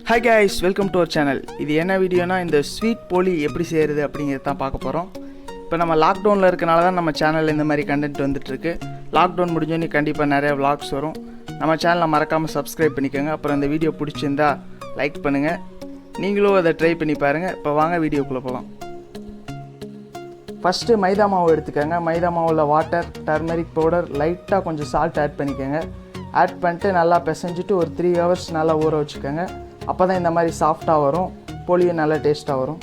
Hi guys, welcome to our channel. இது என்ன வீடியோனா இந்த ஸ்வீட் போலி எப்படி செய்கிறது அப்படிங்கிறத தான் பார்க்க போகிறோம். இப்போ நம்ம லாக்டவுனில் இருக்கனால தான் நம்ம சேனலில் இந்த மாதிரி கண்டென்ட் வந்துட்டுருக்கு. லாக்டவுன் முடிஞ்சோன்னே கண்டிப்பாக நிறைய vlogs வரும். நம்ம சேனலை மறக்காமல் சப்ஸ்கிரைப் பண்ணிக்கோங்க. அப்புறம் இந்த வீடியோ பிடிச்சிருந்தா லைக் பண்ணுங்கள். நீங்களும் அதை ட்ரை பண்ணி பாருங்கள். இப்போ வாங்க வீடியோக்குள்ளே போகலாம். ஃபஸ்ட்டு மைதா மாவு எடுத்துக்கோங்க. மைதா மாவில் வாட்டர், டர்மரிக் பவுடர், லைட்டாக கொஞ்சம் சால்ட் ஆட் பண்ணிக்கோங்க. ஆட் பண்ணிட்டு நல்லா பிசைஞ்சிட்டு ஒரு 3 hours நல்லா ஊற வச்சுக்கோங்க. அப்போ தான் இந்த மாதிரி சாஃப்டாக வரும், போலியும் நல்லா டேஸ்ட்டாக வரும்.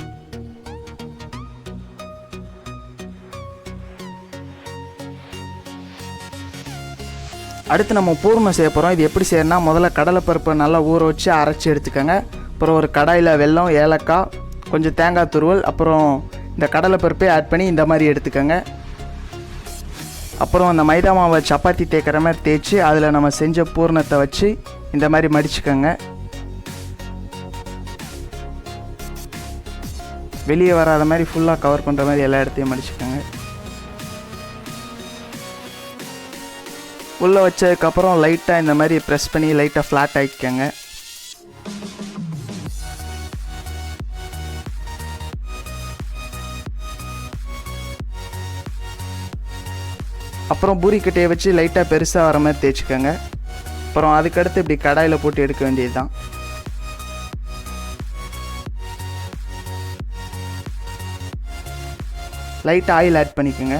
அடுத்து நம்ம பூர்ணம் செய்ய போகிறோம். இது எப்படி செய்யணும்னா, முதல்ல கடலைப்பருப்பை நல்லா ஊற வச்சு அரைச்சி எடுத்துக்கோங்க. அப்புறம் ஒரு கடாயில் வெல்லம், ஏலக்காய், கொஞ்சம் தேங்காய் துருவல், அப்புறம் இந்த கடலைப்பருப்பை ஆட் பண்ணி இந்த மாதிரி எடுத்துக்கோங்க. அப்புறம் அந்த மைதா மாவை சப்பாத்தி தேய்க்கிற மாதிரி தேய்ச்சி அதில் நம்ம செஞ்ச பூர்ணத்தை வச்சு இந்த மாதிரி மடிச்சுக்கோங்க. வெளியே வராத மாதிரி ஃபுல்லாக கவர் பண்ணுற மாதிரி எல்லா இடத்தையும் மடிச்சுக்கோங்க. உள்ளே வச்சதுக்கப்புறம் லைட்டாக இந்த மாதிரி ப்ரெஸ் பண்ணி லைட்டாக ஃப்ளாட் ஆகிக்கோங்க. அப்புறம் பூரிக்கட்டையை வச்சு லைட்டாக பெருசாக வர மாதிரி தேய்ச்சிக்கோங்க. அப்புறம் அதுக்கடுத்து இப்படி கடாயில் போட்டு எடுக்க வேண்டியது தான். லைட்டாக ஆயில் ஆட் பண்ணிக்கோங்க.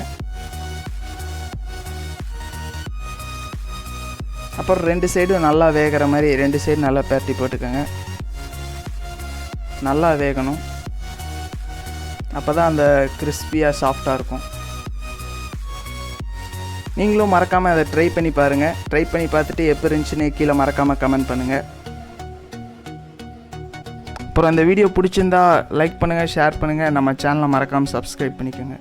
அப்புறம் 2 சைடும் நல்லா வேகிற மாதிரி 2 சைடு நல்லா பரட்டி போட்டுக்கோங்க. நல்லா வேகணும், அப்போ தான் அந்த கிறிஸ்பியாக சாஃப்டாக இருக்கும். நீங்களும் மறக்காமல் அதை ட்ரை பண்ணி பாருங்கள். ட்ரை பண்ணி பார்த்துட்டு எப்படி இருந்துச்சுன்னு கீழே மறக்காமல் கமெண்ட் பண்ணுங்கள். அப்புறம் அந்த வீடியோ பிடிச்சிருந்தா லைக் பண்ணுங்கள், ஷேர் பண்ணுங்கள். நம்ம சேனலை மறக்காமல் சப்ஸ்கிரைப் பண்ணிக்கோங்க.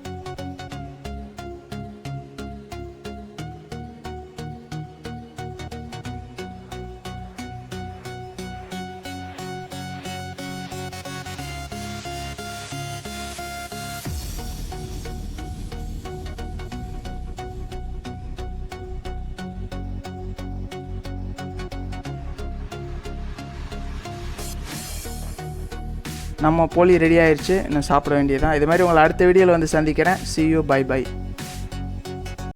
நம்ம போலி ரெடி ஆயிடுச்சு. இன்னும் சாப்பிட வேண்டியதுதான். இது மாதிரி உங்களை அடுத்த வீடியோவில் வந்து சந்திக்கிறேன். See you, bye bye.